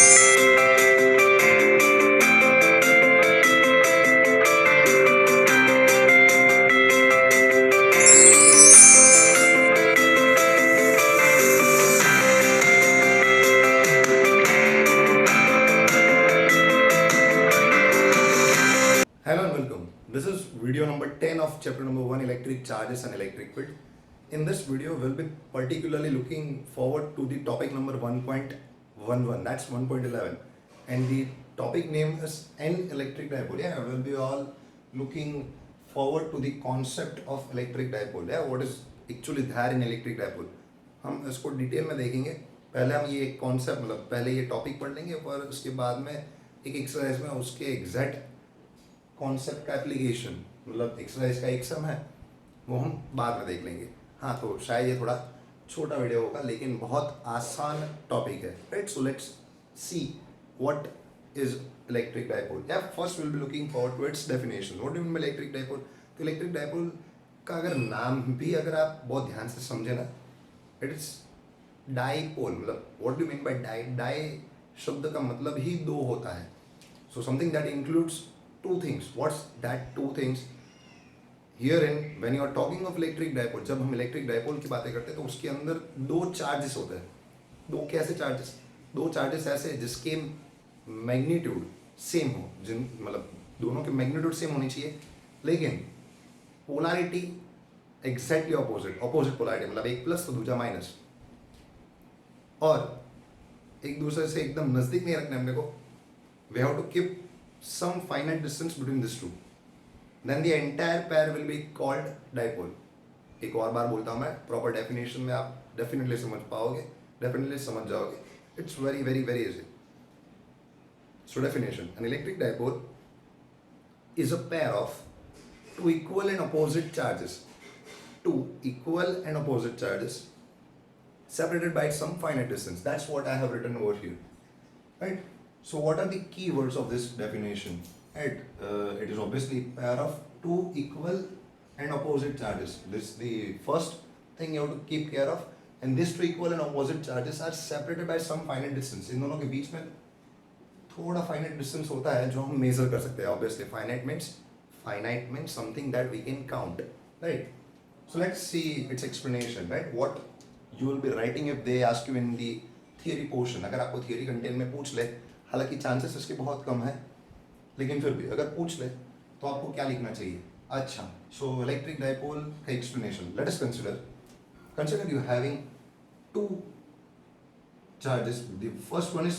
Hello and welcome. This is video number 10 of chapter number 1, electric charges and electric field. In this video, we'll be particularly looking forward to the topic number 1.11, that's 1.11. And the topic name is an electric dipole. Yeah, we'll be all looking forward to the concept of electric dipole. Yeah, what is actually there in electric dipole. हम इसको detail में देखेंगे. पहले हम ये concept मतलब पहले ये टॉपिक पढ़ लेंगे और उसके बाद में एक एक्सरसाइज में उसके एग्जैक्ट कॉन्सेप्ट का एप्लीकेशन मतलब एक्सरसाइज का एक सम है वो हम बाद में देख लेंगे. हाँ, तो शायद ये थोड़ा छोटा वीडियो होगा लेकिन बहुत आसान टॉपिक है. Right, so let's see what is electric dipole. या first will be looking forward to its definition. What do you mean by electric dipole? तो इलेक्ट्रिक डाइपोल का अगर नाम भी अगर आप बहुत ध्यान से समझे ना, इट इज डाइपोल. मतलब what do you mean by di शब्द का मतलब ही दो होता है. So something that includes two things. What's that two things? Herein, when you are talking of electric dipole, जब हम electric dipole की बातें करते हैं तो उसके अंदर दो चार्जेस होते हैं. दो कैसे चार्जेस? दो चार्जेस ऐसे जिसके मैग्नीट्यूड सेम हो, जिन मतलब दोनों के मैग्नीट्यूड सेम होनी चाहिए लेकिन पोलैरिटी एग्जैक्टली ऑपोजिट पोलैरिटी. मतलब एक प्लस तो दूसरा माइनस, और एक दूसरे से एकदम नजदीक नहीं रखने हमने को. We have to keep some finite distance between these two, then the entire pair will be called dipole. एक और बार बोलता हूँ मैं, प्रॉपर डेफिनेशन में आप डेफिनेटली समझ पाओगे, डेफिनेटली समझ जाओगे. It's very very very easy. So definition: an electric dipole is a pair of two equal and opposite charges, two equal and opposite charges separated by some finite distance. That's what I have written over here, right? So what are the keywords of this definition? Right, it is obviously pair of two equal and opposite charges. This is the first thing you have to keep care of. And these two equal and opposite charges are separated by some finite distance. इन दोनों के बीच में थोड़ा finite distance होता है जो हम measure कर सकते हैं. Obviously finite means something that we can count, right? So let's see its explanation, right? What you will be writing if they ask you in the theory portion. अगर आपको theory content में पूछ ले, हालांकि chances इसके बहुत कम है लेकिन फिर भी अगर पूछ ले तो आपको क्या लिखना चाहिए? अच्छा, सो इलेक्ट्रिक डाइपोल का explanation. Let us consider you having two charges. The first one is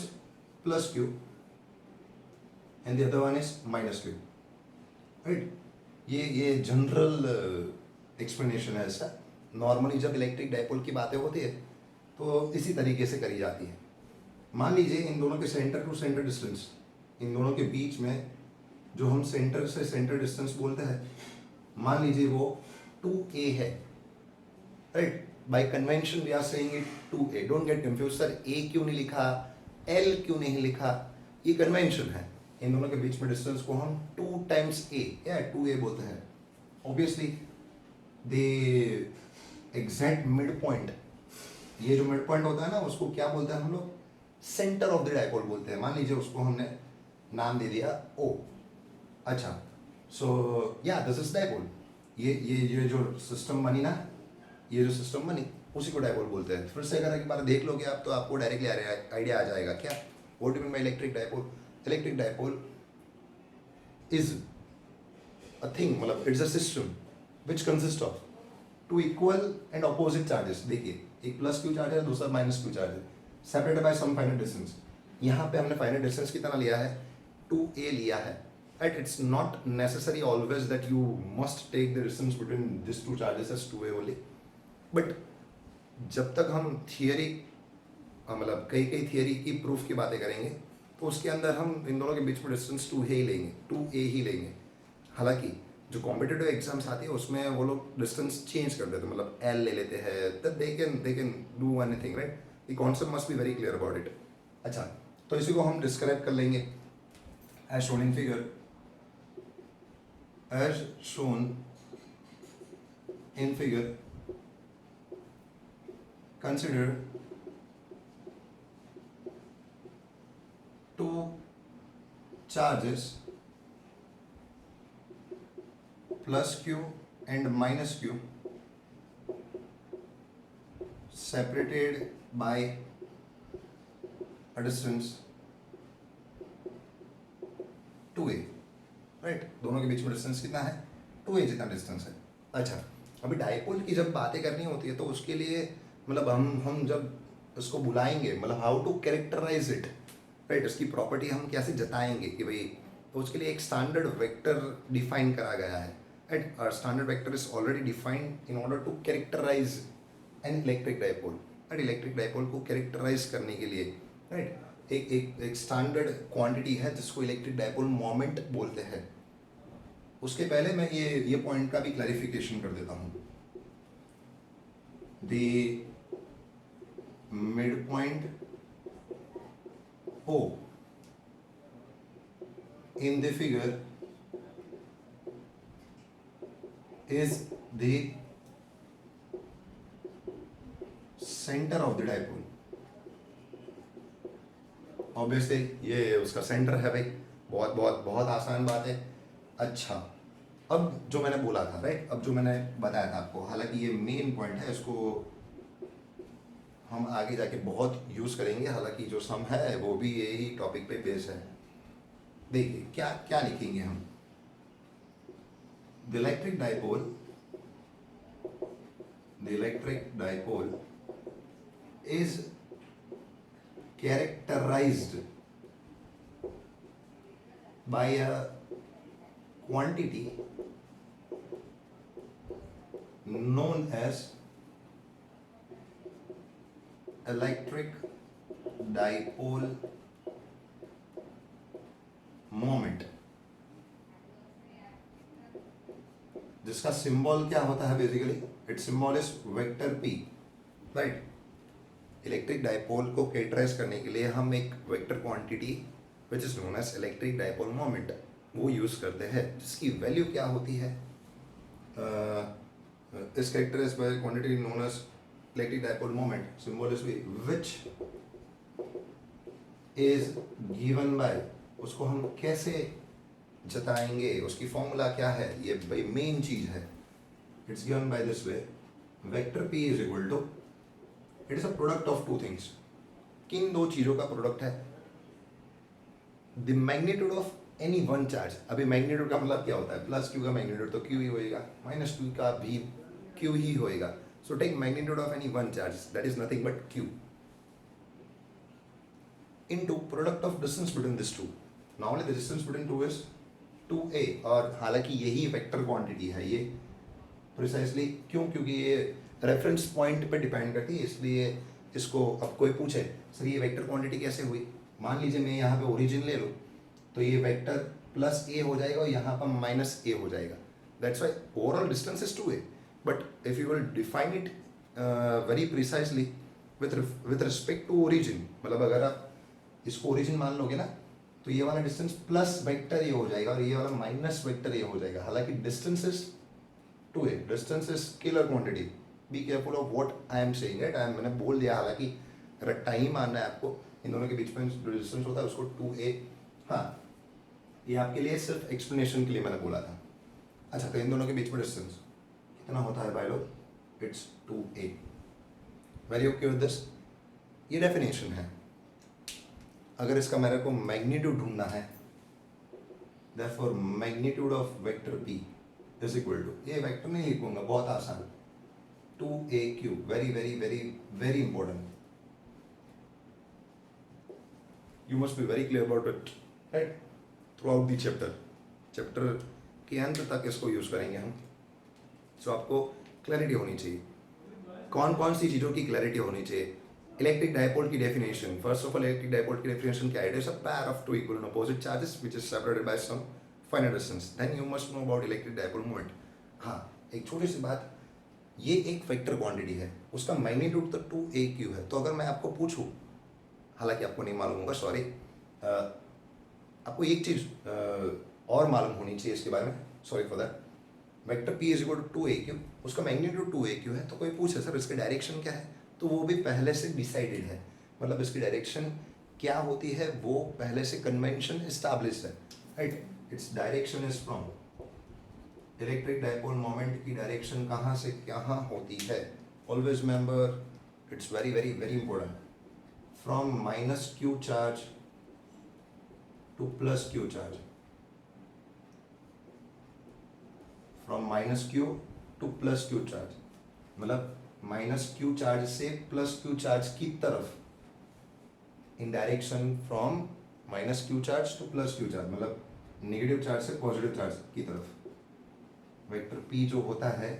plus Q and the other one is minus Q. Right, ये जनरल एक्सप्लेनेशन है इसका. नॉर्मली जब इलेक्ट्रिक डाइपोल की बातें होती है तो इसी तरीके से करी जाती है. मान लीजिए इन दोनों के सेंटर टू सेंटर डिस्टेंस, इन दोनों के बीच में जो हम सेंटर से सेंटर डिस्टेंस बोलते हैं, मान लीजिए वो 2a है. Right, by convention we are saying it 2a. Don't get confuse, sir a क्यों नहीं लिखा, l क्यों नहीं लिखा? ये कन्वेंशन है. इन दोनों के बीच में डिस्टेंस को हम 2 times a या 2a बोलते हैं. Obviously the exact mid point, ये जो मिड पॉइंट होता है ना उसको क्या बोलते हैं हम लोग? सेंटर ऑफ द डाइपोल बोलते हैं. मान लीजिए उसको हमने नाम दे दिया O. अच्छा, सो या दिस इज डाइपोल. ये जो सिस्टम बनी ना, ये जो सिस्टम बनी उसी को डाइपोल बोलते हैं. फिर से अगर एक बार देख लोगे आप तो आपको डायरेक्टली आइडिया आ जाएगा. क्या what do you mean by electric dipole? Electric dipole is a thing, मतलब it's a system which consist of two equal and opposite charges. देखिए, एक प्लस क्यू चार्ज है, दूसरा माइनस क्यू चार्ज है, separated by some finite distance. यहाँ पे हमने finite distance कितना लिया है? 2a लिया है. Right, it's not necessary always that you must take the distance between this two charges as 2a only. बट जब तक हम थियरी मतलब कई थियरी की प्रूफ की बातें करेंगे तो उसके अंदर हम इन दोनों के बीच में डिस्टेंस 2a ही लेंगे. हालांकि जो कॉम्पिटेटिव एग्जाम्स आती है उसमें वो लोग डिस्टेंस चेंज कर देते हैं, मतलब l ले लेते हैं. They can do anything. Right, the concept must be very clear about it. अच्छा, तो इसी को हम डिस्क्राइब कर लेंगे as shown in figure. As shown in figure, consider two charges plus q and minus q separated by a distance 2a, right? दोनों के बीच में डिस्टेंस कितना है? 2a जितना डिस्टेंस है। अच्छा, अभी डायपोल की जब बातें करनी होती है तो उसके लिए मतलब हम जब उसको बुलाएंगे, मतलब how to characterize it, right, इसकी प्रॉपर्टी हम कैसे जताएंगे कि भाई, तो उसके लिए एक स्टैंडर्ड वेक्टर डिफाइन करा गया है, राइट? और standard vector is already defined in order to characterize an electric dipole, right? Electric dipole को कैरेक्टराइज करने के लिए, राइट, एक स्टैंडर्ड क्वांटिटी है जिसको इलेक्ट्रिक डायपोल मोमेंट बोलते हैं। उसके पहले मैं ये पॉइंट का भी क्लैरिफिकेशन कर देता हूँ। The mid point O in the figure is the center of the dipole. Obviously ये उसका सेंटर है भाई, बहुत बहुत बहुत आसान बात है। अच्छा, अब जो मैंने बोला था, राइट, अब जो मैंने बताया था आपको, हालांकि ये मेन पॉइंट है, इसको हम आगे जाके बहुत यूज करेंगे, हालांकि जो सम है वो भी यही टॉपिक पे बेस है। देखिए क्या क्या लिखेंगे हम। The electric dipole is characterized by a quantity known as electric dipole moment, जिसका सिंबल क्या होता है basically, it's symbol is vector p, right? Electric dipole को कैरेक्टराइज करने के लिए हम एक vector quantity which is known as electric dipole moment वो यूज करते हैं, जिसकी वैल्यू क्या होती है, is characterized by quantity known as electric dipole moment, symbol is which is given by, उसको हम कैसे जताएंगे, उसकी फॉर्मूला क्या है, ये भाई मेन चीज है। It's given by this way, vector p is equal to, it is a product of two things, किन दो चीजों का प्रोडक्ट है, the magnitude of any one charge. अभी मैग्नीट्यूड का मतलब क्या होता है, प्लस क्यू का मैग्नीट्यूड तो क्यू ही होएगा, माइनस क्यू का भी क्यू ही होएगा। So take magnitude of any one charge, that is nothing but q, into product of distance between these two. Normally the distance between two is 2a, और हालांकि यही वेक्टर क्वांटिटी है ये precisely, क्यों? क्योंकि ये रेफरेंस पॉइंट पे depend करती है, इसलिए इसको अब कोई पूछे सर ये वेक्टर क्वांटिटी कैसे हुई, मान लीजिए मैं यहाँ पे ओरिजिन ले लूँ तो ये वेक्टर प्लस ए हो जाएगा और यहाँ पर माइनस ए हो जाएगा, that's why overall distance is 2a, but if you will define it very precisely with respect to origin, मतलब अगर आप इसको ओरिजिन मान लोगे ना तो ये वाला डिस्टेंस प्लस वेक्टर ए हो जाएगा और ये वाला माइनस वेक्टर ए हो जाएगा। हालांकि distance is 2a, distance is scalar quantity, be careful of what I am saying, right? मैंने बोल दिया, हालांकि रट्टा ही मानना है आपको, इन दोनों के बीच में जो डिस्टेंस होता है उसको 2a, हाँ ये आपके लिए सिर्फ एक्सप्लेनेशन के लिए मैंने बोला था। अच्छा, तो इन दोनों के बीच में डिस्टेंस कितना होता है भाई लोग, it's 2a, very okay with this, ये डेफिनेशन है। अगर इसका मेरे को मैग्नीट्यूड ढूंढना है, therefore magnitude of vector p is equal to, ये वेक्टर नहीं लिखूंगा, बहुत आसान, 2aq, very very very very important, you must be very clear about it, right, throughout the chapter के अंत तक इसको यूज करेंगे हम। सो आपको क्लैरिटी होनी चाहिए, कौन कौन सी चीज़ों की क्लैरिटी होनी चाहिए। इलेक्ट्रिक डायपोल की definition, first of all electric dipole की डेफिनेशन क्या है, it is a pair of two equal and opposite charges which is separated by some finite distance, then you must know about electric dipole moment. हाँ, एक छोटी सी बात, ये एक vector quantity है, उसका मैग्नीट्यूड तो 2aq है, तो अगर मैं आपको पूछूं, हालांकि आपको नहीं मालूम होगा, सॉरी, आपको एक चीज और मालूम होनी चाहिए इसके बारे में, sorry for that, vector p is equal to 2aq, उसका मैग्नीट्यूड 2aq है, तो कोई पूछे सर इसके डायरेक्शन क्या है, तो वो भी पहले से डिसाइडेड है, मतलब इसकी डायरेक्शन क्या होती है वो पहले से कन्वेंशन इस्टेब्लिश है, right. Its direction is from, electric dipole moment की डायरेक्शन कहाँ से कहाँ होती है, always remember, it's very very very important, from minus q charge two plus q charge, from minus Q two plus q charge, मतलब minus q charge से plus q charge की तरफ, इन direction from minus q charge two plus q charge, मतलब negative charge से positive charge की तरफ. Vector P जो होता है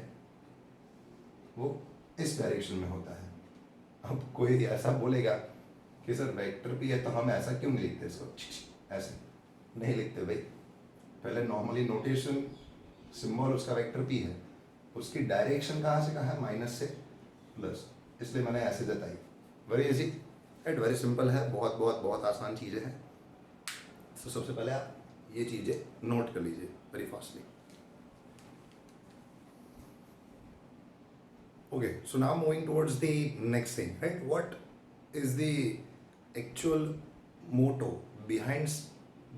वो इस डायरेक्शन में होता है. अब कोई ऐसा बोलेगा कि सर वेक्टर पी है तो हम ऐसा क्यों नहीं लिखते इसको, ऐसे नहीं लिखते भाई. पहले नॉर्मली नोटेशन सिंबल उसका वेक्टर पी है, उसकी डायरेक्शन कहाँ से कहाँ है, माइनस से प्लस, इसलिए मैंने ऐसे जताई. Very easy and very simple है, बहुत बहुत बहुत आसान चीज़ें हैं. तो सबसे पहले आप ये चीज़ें नोट कर लीजिए very fastly. Okay, so now moving towards the next thing, right? What is the actual motto behind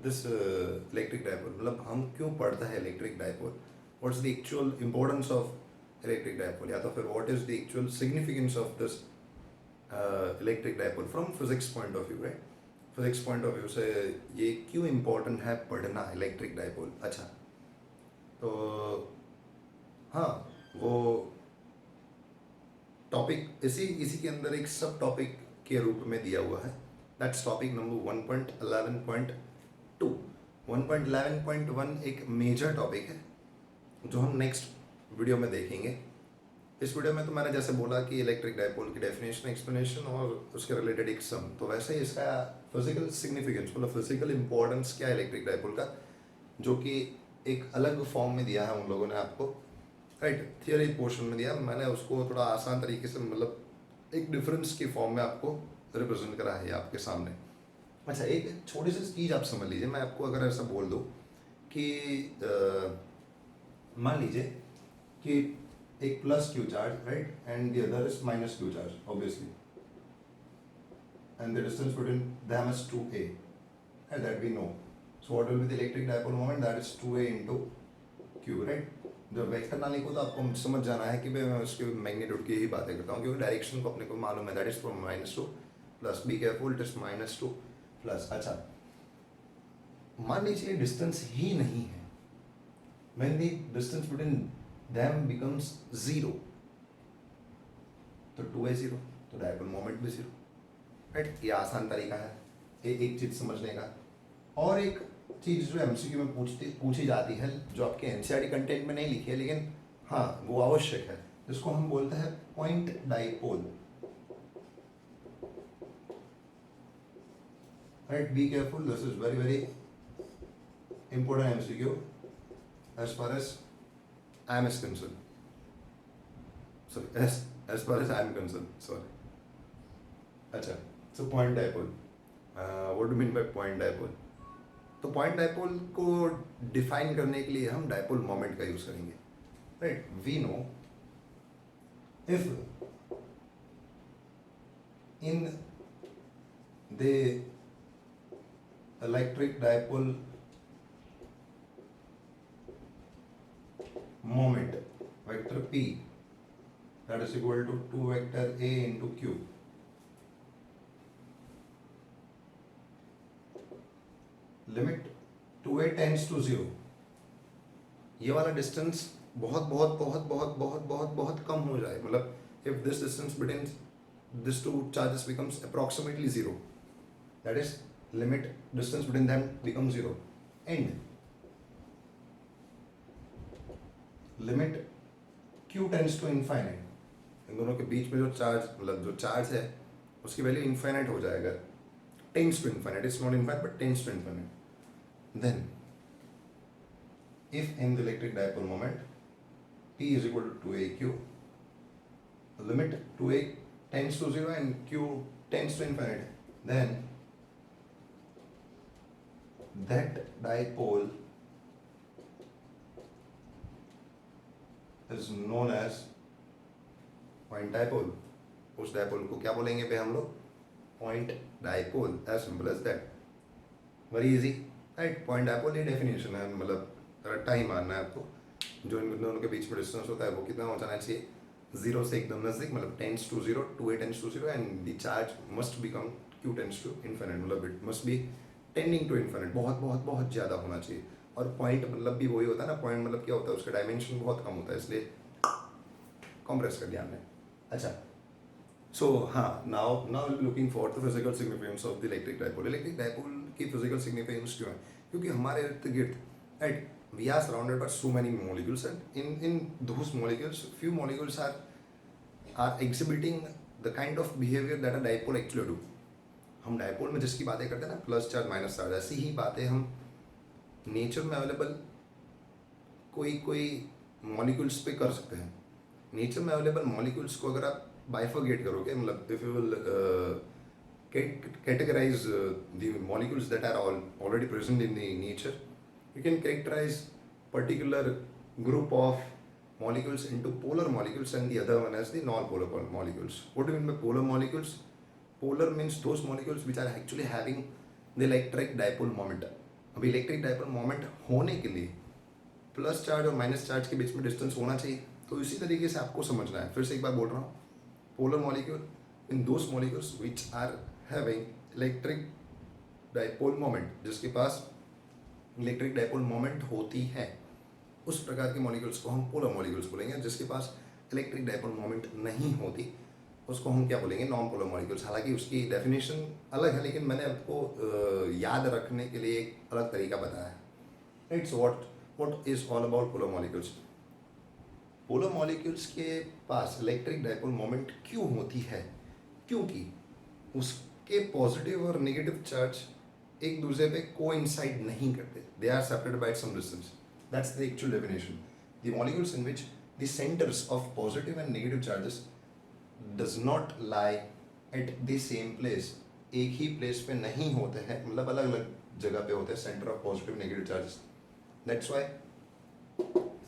this electric dipole? मतलब हम क्यों पढ़ते हैं electric dipole? What's the actual importance of electric dipole? या तो फिर what is the actual significance of this electric dipole from physics point of view, right? Physics point of view से ये क्यों important है पढ़ना electric dipole? अच्छा, तो हाँ, वो टॉपिक इसी के अंदर एक सब टॉपिक के रूप में दिया हुआ है. That's topic number 1.11.2. 1.11.1 एक मेजर टॉपिक है जो हम नेक्स्ट वीडियो में देखेंगे. इस वीडियो में तो मैंने जैसे बोला कि इलेक्ट्रिक डायपोल की डेफिनेशन, एक्सप्लेनेशन और उसके रिलेटेड एक सम, तो वैसे ही इसका फिजिकल सिग्निफिकेंस, मतलब फिजिकल इंपॉर्टेंस क्या है इलेक्ट्रिक डायपोल का, जो कि एक अलग फॉर्म में दिया है उन लोगों ने आपको, राइट. थियरी पोर्शन में दिया, मैंने उसको थोड़ा आसान तरीके से, मतलब एक डिफरेंस की फॉर्म में आपको रिप्रेजेंट करा है आपके सामने. अच्छा, एक छोटी सी चीज़ आप समझ लीजिए. मैं आपको अगर ऐसा बोल दूँ कि मान लीजिए कि एक plus q charge, right, and the other is minus q charge obviously, and the distance between them is 2a, and that we know. So what will be the electric dipole moment? That is 2a into q, right? जब vector ना लिखो तो आपको समझ जाना है कि भाई मैं उसके मैग्नीट्यूड की ही बातें करता हूँ, क्योंकि डायरेक्शन को अपने को मालूम है. That is from minus two plus. Be careful, it is minus two plus. अच्छा, मान लीजिए डिस्टेंस ही नहीं है, when the distance between them becomes zero, तो 2a जीरो, तो डायपोल मोमेंट भी जीरो, राइट. ये आसान तरीका है एक चीज़ समझने का. और एक चीज़ जो एमसीक्यू में पूछी जाती है, जो आपके एनसीईआरटी कंटेंट में नहीं लिखी है, लेकिन हाँ वो आवश्यक है, जिसको हम बोलते हैं point dipole, right. Be careful, this is very very important MCQ as far as I am is concern, sorry, as far as I am concern, sorry. अच्छा, so point dipole, what do mean by point dipole? तो point dipole को define करने के लिए हम dipole moment का use करेंगे, right. We know if in the electric dipole moment vector p that is equal to 2 vector a into q, limit 2a tends to 0, ये वाला डिस्टेंस बहुत बहुत बहुत बहुत बहुत बहुत बहुत कम हो जाए, मतलब if this distance between this two charges becomes approximately 0, that is limit distance between them become 0, and limit q tends to infinite. इन दोनों के बीच में जो चार्ज, मतलब जो चार्ज है उसकी वैल्यू इनफाइनाइट हो जाएगा, tends to infinite, it's not infinite but tends to infinite. Then, if in the electric dipole moment P is equal to 2aq, limit 2a tends to 0 and q tends to infinite, then that dipole is known as point dipole. उस dipole को क्या बोलेंगे पे हम लोग? point dipole, as simple as that, very easy, right? Point dipole ये definition है, मतलब रट्टा ही मारना है आपको, जो इन दोनों के बीच में डिस्टेंस होता है वो कितना हो जाना चाहिए, जीरो से एकदम नजदीक, मतलब tends to zero, 2a tends to zero, and the charge must become q tends to infinite, मतलब it must be tending to infinite, बहुत बहुत बहुत ज़्यादा होना चाहिए। और पॉइंट मतलब भी वही होता है ना, पॉइंट मतलब क्या होता है, उसका डायमेंशन बहुत कम होता है, इसलिए कॉम्प्रेस कर दिया हमने। अच्छा, सो हाँ, now looking for the physical significance of the electric dipole. Electric dipole की फिजिकल सिग्निफिकेंस क्यों है? क्योंकि हमारे इर्द गिर्द, right, we are surrounded by so many molecules, and in those molecules few molecules are exhibiting the kind of behaviour that a dipole actually do. हम dipole में जिसकी बातें करते हैं ना, प्लस चार्ज माइनस चार्ज, ऐसी ही बातें हम नेचर में अवेलेबल कोई कोई मॉलिक्यूल्स पे कर सकते हैं। नेचर में अवेलेबल मॉलिक्यूल्स को अगर आप बाइफरगेट करोगे, मतलब if you will categorize the molecules that are already present in the nature, you can characterize particular group of molecules into polar molecules and the other one as the non-polar molecules. What do you mean by polar molecules? Polar means those molecules which are actually having the electric dipole moment. अब electric dipole moment होने के लिए plus charge और minus charge के बीच में distance होना चाहिए। तो इसी तरीके से आपको समझना है, फिर से एक बार बोल रहा हूँ, polar molecule in those molecules which are having electric dipole moment, जिसके पास इलेक्ट्रिक डायपोल मोमेंट होती है, उस प्रकार के मॉलिक्यूल्स को हम पोलर मॉलिक्यूल्स बोलेंगे। जिसके पास इलेक्ट्रिक डायपोल मोमेंट नहीं होती उसको हम क्या बोलेंगे, नॉन पोलर मॉलिक्यूल्स। हालांकि उसकी डेफिनेशन अलग है, लेकिन मैंने आपको याद रखने के लिए एक अलग तरीका बताया है। It's what is all about polar molecules. Polar molecules के पास इलेक्ट्रिक डायपोल मोमेंट क्यों होती है? क्योंकि उसके पॉजिटिव और नेगेटिव चार्ज एक दूसरे पे कोइंसाइड नहीं करते, they are separated by some distance. That's the actual definition. The molecules in which the centres of positive and negative charges does not lie at the same place, एक ही place पे नहीं होते हैं, मतलब अलग अलग जगह पे होते हैं centre of positive negative charges. That's why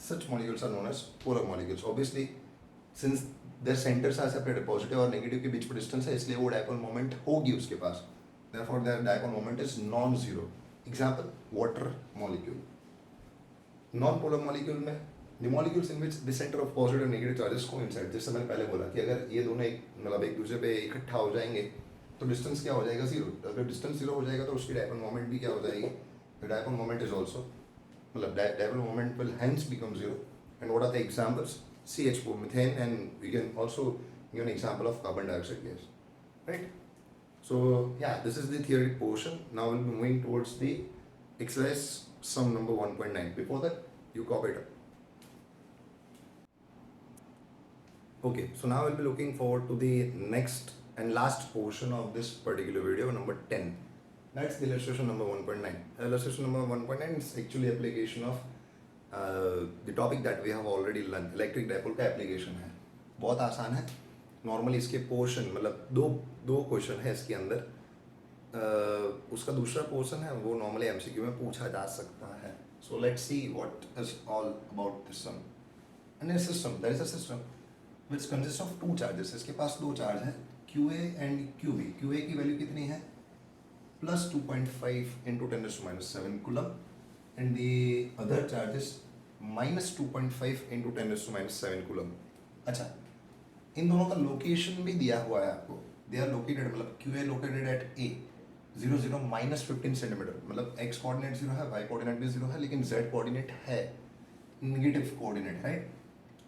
such molecules are known as polar molecules. Obviously since their centers are separated, positive और नेगेटिव के बीच में डिस्टेंस है, इसलिए वो डायपोल मोमेंट होगी उसके पास, therefore their dipole moment is non zero. Example, water molecule. Non polar molecule में the molecules in which the center of positive and negative charges coincide, जैसे मैंने पहले बोला कि अगर ये दोनों एक मतलब एक दूसरे पे इकट्ठा हो जाएंगे तो डिस्टेंस क्या हो जाएगा, जीरो। अगर डिस्टेंस जीरो हो जाएगा तो उसकी डायपोल मोमेंट भी क्या हो जाएगी, the dipole moment is also, मतलब dipole moment will hence become zero. And what are the examples? CH4, methane, and we can also give an example of carbon dioxide gas, right? So yeah, this is the theory portion. Now we'll be moving towards the exercise sum number 1.9. Before that, you copy it up. Okay, so now we'll be looking forward to the next and last portion of this particular video, number 10. That's the illustration number 1.9. Illustration number 1.9 is actually application of the topic that we have already learned. Electric dipole का application है, बहुत आसान है। Normally इसके portion मतलब दो question है इसके अंदर। उसका दूसरा पोर्शन है वो नॉर्मली एमसीक्यू में पूछा जा सकता है। So let's see what is all about this sum. And a system, there is a system which consists of two charges. इसके पास दो चार्ज हैं, QA एंड QB। QA की वैल्यू कितनी है, plus 2.5 into 10⁻⁷ coulomb, and the other charges minus 2.5 into 10⁻⁷ coulomb. अच्छा, इन दोनों का location भी दिया हुआ है आपको। दे आर लोकेटेड, मतलब QA located at A 0 0 -15 centimetre, मतलब x कोऑर्डिनेट 0 है, y कोऑर्डिनेट भी 0 है, लेकिन z कोऑर्डिनेट है नेगेटिव कोऑर्डिनेट, राइट।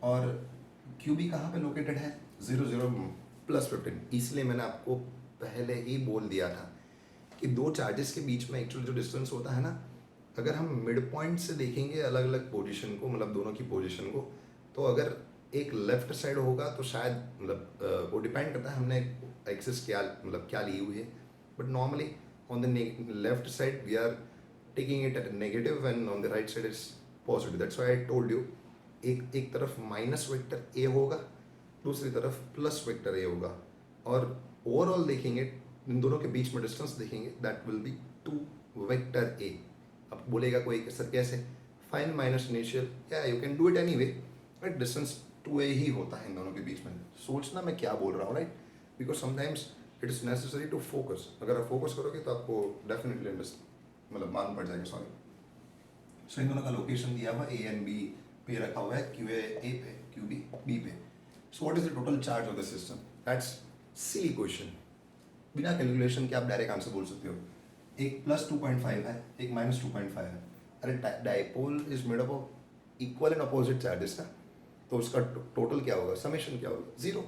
और QB कहाँ पे लोकेटेड है, 0 0 +15। इसलिए मैंने आपको पहले ही बोल दिया था कि दो चार्जेस के बीच में एक्चुअल जो डिस्टेंस होता है ना, अगर हम मिड पॉइंट से देखेंगे अलग अलग पोजीशन को, मतलब दोनों की पोजीशन को, तो अगर एक लेफ्ट साइड होगा तो शायद मतलब वो डिपेंड करता है हमने एक्सिस क्या मतलब क्या ली हुई है, but normally on the left side we are taking it at negative and on the right side is positive. That's why I told you, एक तरफ माइनस वेक्टर ए होगा, दूसरी तरफ प्लस वेक्टर ए होगा, और ओवरऑल देखेंगे इन दोनों के बीच में डिस्टेंस देखेंगे, that will be 2 vector A. अब बोलेगा कोई सर कैसे, फाइंड माइनस इनिशियल, या you can do it anyway, distance 2a ही होता है इन दोनों के बीच में। सोचना मैं क्या बोल रहा हूँ, right, because sometimes it is necessary to focus. अगर आप फोकस करोगे तो आपको डेफिनेटली मतलब मालूम पड़ जाएगा, सॉरी। सो इन दोनों का लोकेशन दिया हुआ ए एंड बी पे रखा हुआ है, क्यू ए पे, क्यू बी बी पे। So what is the total charge of the system? That's silly question. बिना कैलकुलेशन के आप डायरेक्ट आंसर बोल सकते हो। एक प्लस 2.5 है, एक माइनस 2.5 है। अरे dipole is made up of equal and opposite charges ना, तो उसका टोटल क्या होगा, समेशन क्या होगा? Zero.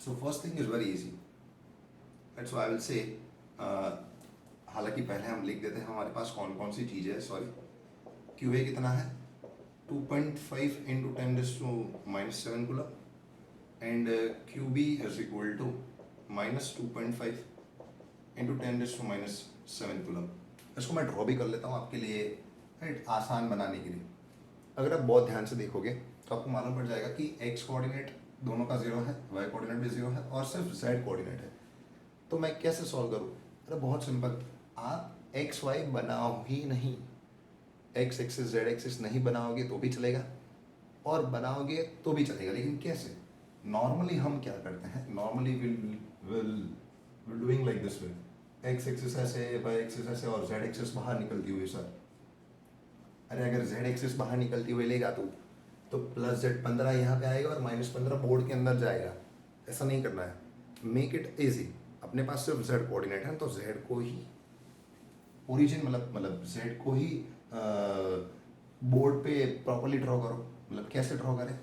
So first thing is very easy, that's why I will say, हालांकि पहले हम लिख देते हैं हमारे पास कौन कौन सी चीज़ें है। सॉरी, क्यू ए कितना है? 2.5 into 10⁻⁻7 coulomb, and q B is equal to -2.5 into 10⁻⁻7 coulomb. इसको मैं ड्रॉ भी कर लेता हूँ आपके लिए, राइट, आसान बनाने के लिए। अगर आप बहुत ध्यान से देखोगे तो आपको मालूम पड़ जाएगा कि एक्स कोऑर्डिनेट दोनों का जीरो है, वाई कोऑर्डिनेट भी जीरो है, और सिर्फ जेड कोऑर्डिनेट है। तो मैं कैसे सॉल्व करूँ? अरे बहुत सिंपल, आप एक्स वाई बनाओ ही नहीं, एक्स एक्सिस जेड एक्सिस नहीं बनाओगे तो भी चलेगा, और बनाओगे तो भी चलेगा, लेकिन कैसे? नॉर्मली हम क्या करते हैं, normally will doing like this way, x axis ऐसे, वाई एक्सिस ऐसे, और जेड एक्सिस बाहर निकलती हुई। सर अरे अगर जेड एक्सिस बाहर निकलती हुई लेगा तो प्लस जेड 15 यहाँ पे आएगा और -15 बोर्ड के अंदर जाएगा। ऐसा नहीं करना है, मेक इट इजी। अपने पास सिर्फ जेड कोऑर्डिनेट है तो जेड को ही ओरिजिन मतलब जेड को ही बोर्ड पे प्रॉपरली ड्रॉ करो। मतलब कैसे ड्रॉ करें?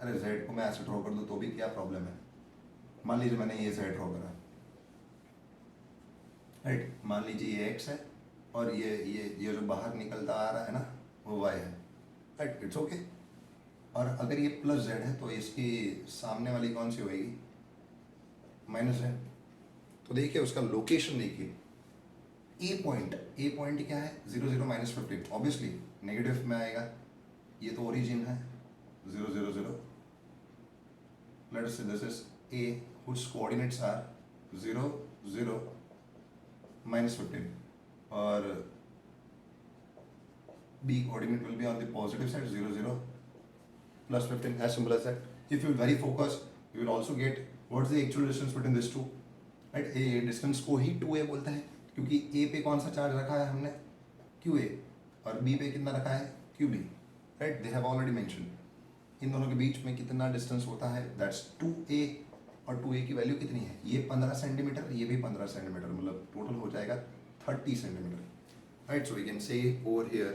अरे जेड को मैं ऐसे ड्रॉ कर दूँ तो भी क्या प्रॉब्लम है? मान लीजिए मैंने ये जेड ड्रॉ करा, राइट, मान लीजिए ये एक्स है और ये जो बाहर निकलता आ रहा है ना वो वाई है, राइट, इट्स ओके। और अगर ये प्लस जेड है तो इसकी सामने वाली कौन सी होएगी? Minus Z. तो देखिए उसका लोकेशन देखिए, ए पॉइंट क्या है? 0 0 -15, ऑब्वियसली नेगेटिव में आएगा। ये तो ओरिजिन है 0 0 0, let us say this is a which coordinates are 0 0 -15, और B coordinate will be on the positive side 0 0 +15, as simple as that. If you very focus, you will also get what's the actual distance between these two, right? A distance को ही 2a बोलता है, क्योंकि A पे कौन सा charge रखा है हमने? QA, और B पे कितना रखा है? QB, right? They have already mentioned. इन दोनों के बीच में कितना डिस्टेंस होता है? That's 2a, और 2a की वैल्यू कितनी है? ये 15 सेंटीमीटर, ये भी 15 सेंटीमीटर, मतलब टोटल हो जाएगा 30 centimetre, right? So we can say over here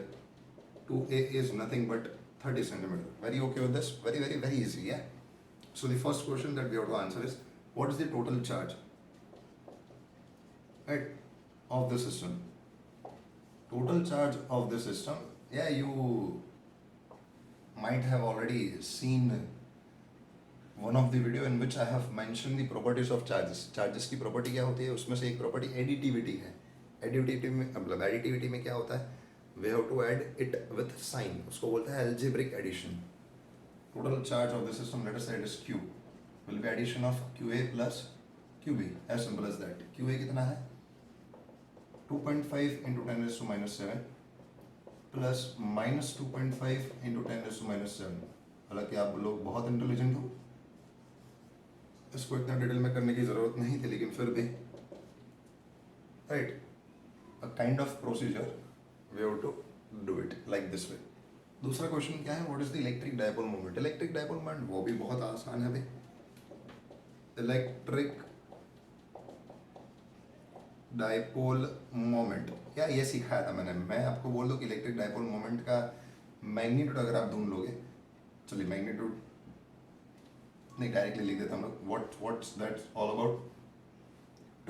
2a is nothing but 30 centimeter. Very okay with this? Very easy, yeah? So the first question that we have to answer is, what is the total charge, right, of the system? Total charge of the system, yeah, you might have already seen one of the video in which I have mentioned the properties of charges. Charges की property क्या होती है? उसमें से एक property additivity है। Additivity में क्या होता है? We have to add it with sign, उसको बोलते हैं algebraic addition. Total charge of the system, let us say it is Q, will be addition of QA plus QB, as simple as that. QA कितना है? 2.5 into 10⁻⁻7 plus -2.5 into 10⁻⁻7. हालांकि आप लोग बहुत intelligent हो, इसको इतना डिटेल में करने की ज़रूरत नहीं थी, लेकिन फिर भी, right, a kind of procedure we have to do it like this way. दूसरा क्वेश्चन क्या है? What is the electric dipole moment? Electric dipole moment वो भी बहुत आसान है भाई। इलेक्ट्रिक डायपोल मोमेंट, क्या ये सिखाया था मैंने? मैं आपको बोल दूं कि इलेक्ट्रिक डायपोल मोमेंट का मैग्नीट्यूड अगर आप ढूंढ लोगे, चलिए मैग्नीट्यूड नहीं, डायरेक्टली लिख देता हूँ। What's that all about?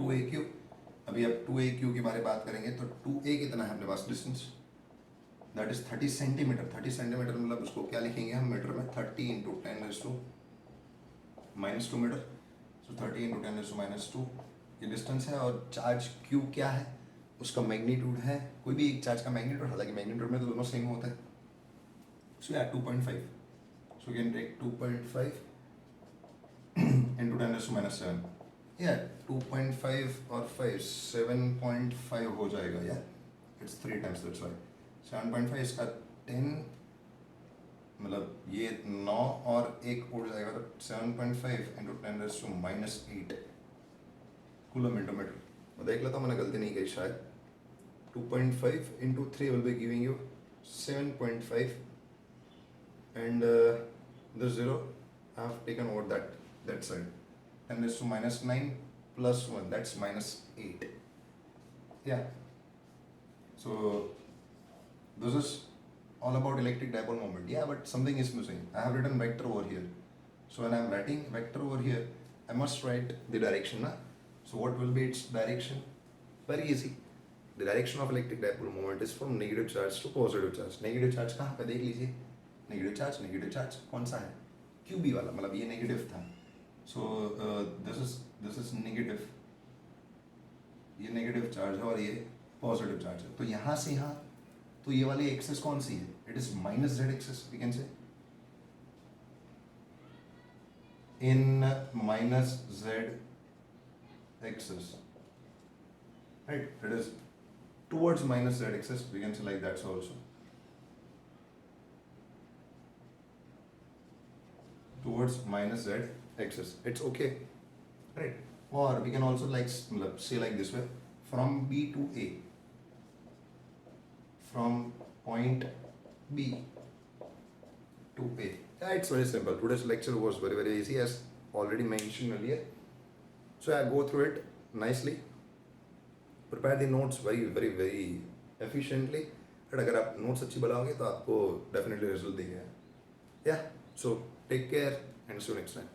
2AQ। अभी आप 2AQ के बारे में बात करेंगे तो 2A कितना है अपने पास distance? That is 30 centimetre. 30 centimetre मतलब उसको क्या लिखेंगे हम मीटर में? 30 इंटू 10⁻⁻² मीटर। सो 30 इंटू 10⁻⁻² ये डिस्टेंस है, और चार्ज Q क्या है? उसका मैग्नीट्यूड है, कोई भी एक चार्ज का मैग्नीट्यूड, हालांकि मैग्नीट्यूड में तो दोनों सेम होता है। सो या 2.5, so you can take 2.5 into 10⁻⁻7, या 2.5 और 5 7.5 हो जाएगा, या इट्स 3 टाइम्स, दैट्स व्हाई 7.5, इसका 10, मतलब ये 9 और 1 उड़ जाएगा, तो 7.5 इंटू 10⁻⁻8, कूलम इंटू मीटर. मैं देख लेता हूँ मैंने गलती नहीं की शायद. 2.5 into 3 will be giving you 7.5, and this 0 I have taken over that side. 10 raised to minus 9 plus 1, that's minus 8. Yeah. So this is all about electric dipole moment. Yeah, but something is missing. I have written vector over here. So when I am writing vector over here, I must write the direction. Na? So what will be its direction? Very easy. The direction of electric dipole moment is from negative charge to positive charge. Negative charge कहाँ पे देख लीजिए. Negative charge कौन सा है? QB वाला, मतलब ये negative था. So this is negative. ये negative charge है और ये positive charge है. तो यहाँ से यहाँ तो ये वाली एक्सेस कौन सी है? It is minus z axis, we can say. In minus z axis, right? It is towards minus z axis, we can say like that also. Towards minus z axis, it's okay, right? Or we can also like say like this way, from B to A, from point B to A. Yeah, it's very simple. Today's lecture was very easy, as already mentioned earlier. So I go through it nicely. Prepare the notes very efficiently. And अगर आप notes अच्छी बनाओगे तो आपको definitely result देगा. Yeah. So take care and see you next time.